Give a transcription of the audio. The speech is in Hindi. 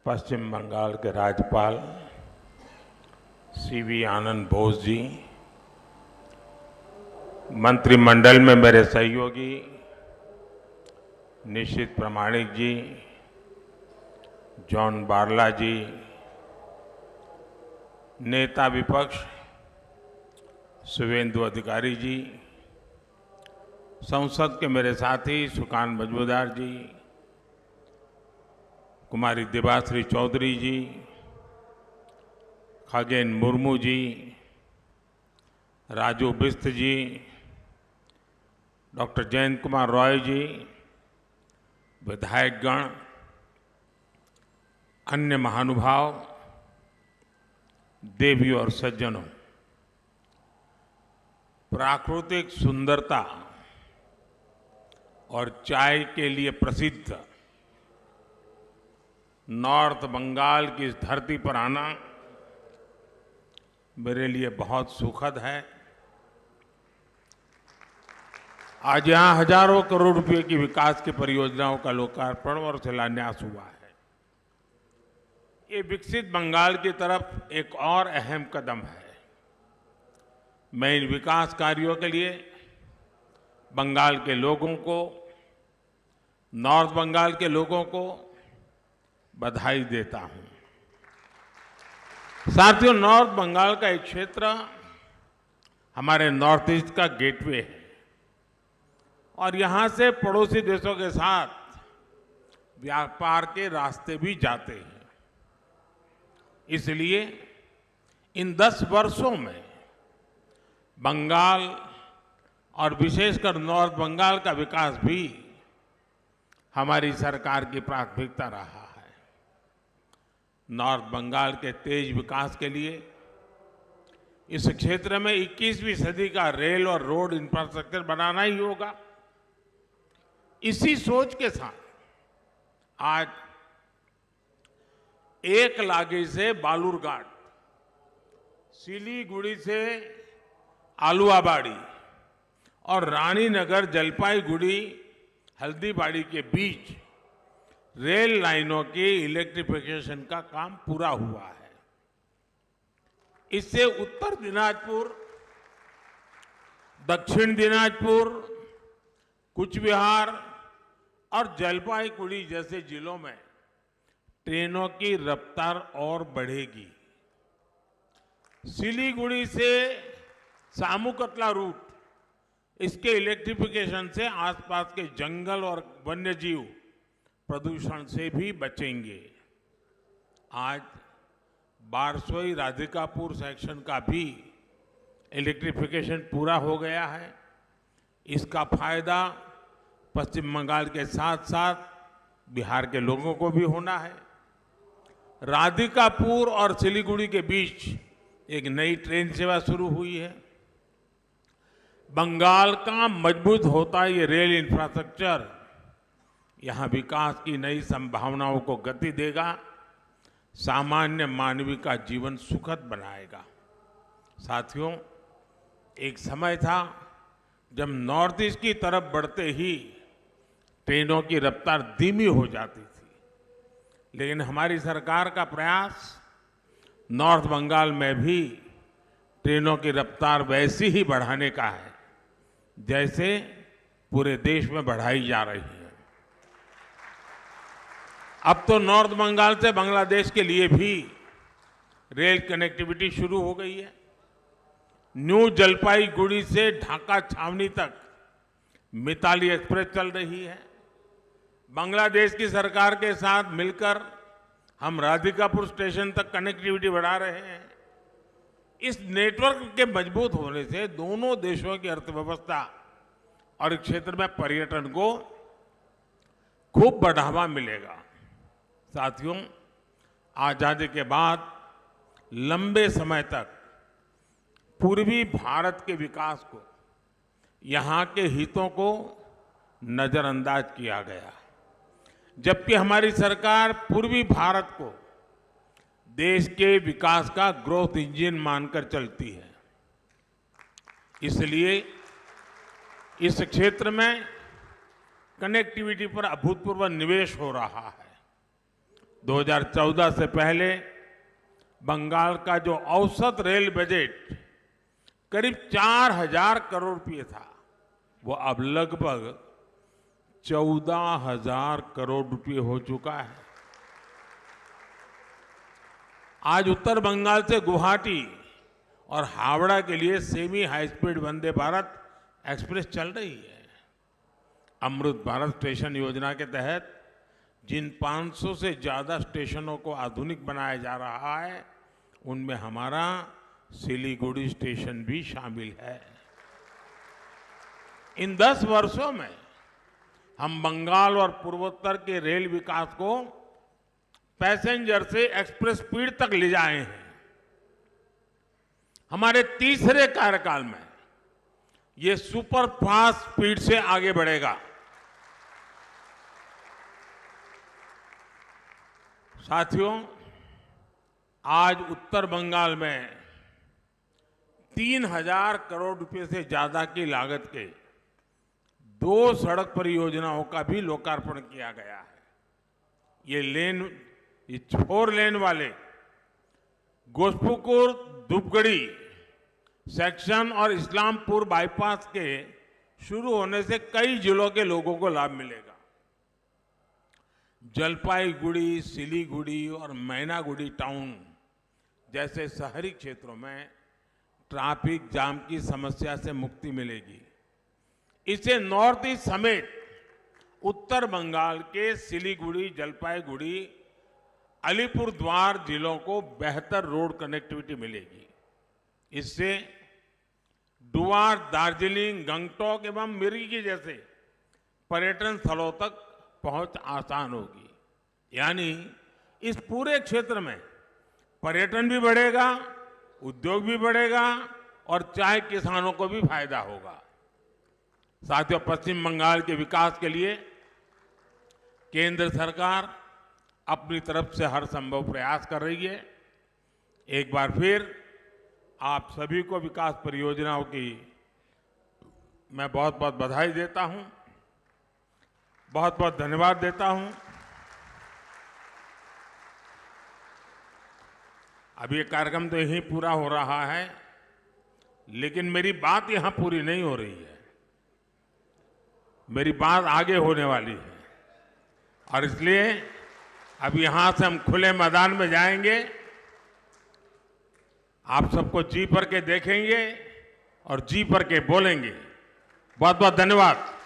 पश्चिम बंगाल के राज्यपाल सीवी आनंद बोस जी, मंत्रिमंडल में मेरे सहयोगी निशित प्रामाणिक जी, जॉन बारला जी, नेता विपक्ष शुभेंदु अधिकारी जी, संसद के मेरे साथी सुकान मजूमदार जी, कुमारी देबाश्री चौधरी जी, खगेन मुर्मू जी, राजू बिस्त जी, डॉक्टर जयंत कुमार रॉय जी, विधायकगण, अन्य महानुभाव, देवियों और सज्जनों, प्राकृतिक सुंदरता और चाय के लिए प्रसिद्ध नॉर्थ बंगाल की इस धरती पर आना मेरे लिए बहुत सुखद है। आज यहां हजारों करोड़ रुपए की विकास की परियोजनाओं का लोकार्पण और शिलान्यास हुआ है। ये विकसित बंगाल की तरफ एक और अहम कदम है। मैं इन विकास कार्यों के लिए बंगाल के लोगों को, नॉर्थ बंगाल के लोगों को बधाई देता हूं। साथियों, नॉर्थ बंगाल का एक क्षेत्र हमारे नॉर्थ ईस्ट का गेटवे है और यहां से पड़ोसी देशों के साथ व्यापार के रास्ते भी जाते हैं। इसलिए इन 10 वर्षों में बंगाल और विशेषकर नॉर्थ बंगाल का विकास भी हमारी सरकार की प्राथमिकता रहा है। नॉर्थ बंगाल के तेज विकास के लिए इस क्षेत्र में 21वीं सदी का रेल और रोड इंफ्रास्ट्रक्चर बनाना ही होगा। इसी सोच के साथ आज एक लागी से बालूरघाट, सिलीगुड़ी से आलुवाबाड़ी और रानीनगर जलपाईगुड़ी हल्दीबाड़ी के बीच रेल लाइनों की इलेक्ट्रिफिकेशन का काम पूरा हुआ है। इससे उत्तर दिनाजपुर, दक्षिण दिनाजपुर, कूच बिहार और जलपाईगुड़ी जैसे जिलों में ट्रेनों की रफ्तार और बढ़ेगी। सिलीगुड़ी से सामुकतला रूट, इसके इलेक्ट्रिफिकेशन से आसपास के जंगल और वन्यजीव प्रदूषण से भी बचेंगे। आज बारसोई राधिकापुर सेक्शन का भी इलेक्ट्रिफिकेशन पूरा हो गया है। इसका फायदा पश्चिम बंगाल के साथ साथ बिहार के लोगों को भी होना है। राधिकापुर और सिलीगुड़ी के बीच एक नई ट्रेन सेवा शुरू हुई है। बंगाल का मजबूत होता ये रेल इंफ्रास्ट्रक्चर यहां विकास की नई संभावनाओं को गति देगा, सामान्य मानवीय का जीवन सुखद बनाएगा। साथियों, एक समय था जब नॉर्थ ईस्ट की तरफ बढ़ते ही ट्रेनों की रफ्तार धीमी हो जाती थी, लेकिन हमारी सरकार का प्रयास नॉर्थ बंगाल में भी ट्रेनों की रफ्तार वैसी ही बढ़ाने का है जैसे पूरे देश में बढ़ाई जा रही है। अब तो नॉर्थ बंगाल से बांग्लादेश के लिए भी रेल कनेक्टिविटी शुरू हो गई है। न्यू जलपाईगुड़ी से ढाका छावनी तक मिताली एक्सप्रेस चल रही है। बांग्लादेश की सरकार के साथ मिलकर हम राधिकापुर स्टेशन तक कनेक्टिविटी बढ़ा रहे हैं। इस नेटवर्क के मजबूत होने से दोनों देशों की अर्थव्यवस्था और इस क्षेत्र में पर्यटन को खूब बढ़ावा मिलेगा। साथियों, आजादी के बाद लंबे समय तक पूर्वी भारत के विकास को, यहां के हितों को नजरअंदाज किया गया, जबकि हमारी सरकार पूर्वी भारत को देश के विकास का ग्रोथ इंजन मानकर चलती है। इसलिए इस क्षेत्र में कनेक्टिविटी पर अभूतपूर्व निवेश हो रहा है। 2014 से पहले बंगाल का जो औसत रेल बजट करीब 4,000 करोड़ रुपए था, वो अब लगभग 14,000 करोड़ रुपए हो चुका है। आज उत्तर बंगाल से गुवाहाटी और हावड़ा के लिए semi high speed Vande Bharat express चल रही है। अमृत भारत स्टेशन योजना के तहत जिन 500 से ज्यादा स्टेशनों को आधुनिक बनाया जा रहा है, उनमें हमारा सिलीगुड़ी स्टेशन भी शामिल है। इन 10 वर्षों में हम बंगाल और पूर्वोत्तर के रेल विकास को पैसेंजर से एक्सप्रेस स्पीड तक ले जाए हैं। हमारे तीसरे कार्यकाल में ये सुपर फास्ट स्पीड से आगे बढ़ेगा। साथियों, आज उत्तर बंगाल में 3,000 करोड़ रुपए से ज्यादा की लागत के 2 सड़क परियोजनाओं का भी लोकार्पण किया गया है। ये 4 लेन वाले गोसपुकुर धूपगढ़ी सेक्शन और इस्लामपुर बाईपास के शुरू होने से कई जिलों के लोगों को लाभ मिलेगा। जलपाईगुड़ी, सिलीगुड़ी और मैनागुड़ी टाउन जैसे शहरी क्षेत्रों में ट्रैफिक जाम की समस्या से मुक्ति मिलेगी। इससे नॉर्थ ईस्ट समेत उत्तर बंगाल के सिलीगुड़ी, जलपाईगुड़ी, अलीपुरद्वार जिलों को बेहतर रोड कनेक्टिविटी मिलेगी। इससे डुआर, दार्जिलिंग, गंगटोक एवं मिरिकी जैसे पर्यटन स्थलों तक पहुंच आसान होगी। यानी इस पूरे क्षेत्र में पर्यटन भी बढ़ेगा, उद्योग भी बढ़ेगा और चाय किसानों को भी फायदा होगा। साथियों, पश्चिम बंगाल के विकास के लिए केंद्र सरकार अपनी तरफ से हर संभव प्रयास कर रही है। एक बार फिर आप सभी को विकास परियोजनाओं की मैं बहुत बहुत बधाई देता हूं, बहुत बहुत धन्यवाद देता हूं। अब ये कार्यक्रम तो यहीं पूरा हो रहा है, लेकिन मेरी बात यहां पूरी नहीं हो रही है। मेरी बात आगे होने वाली है और इसलिए अब यहां से हम खुले मैदान में जाएंगे, आप सबको जी भर के देखेंगे और जी भर के बोलेंगे। बहुत बहुत धन्यवाद।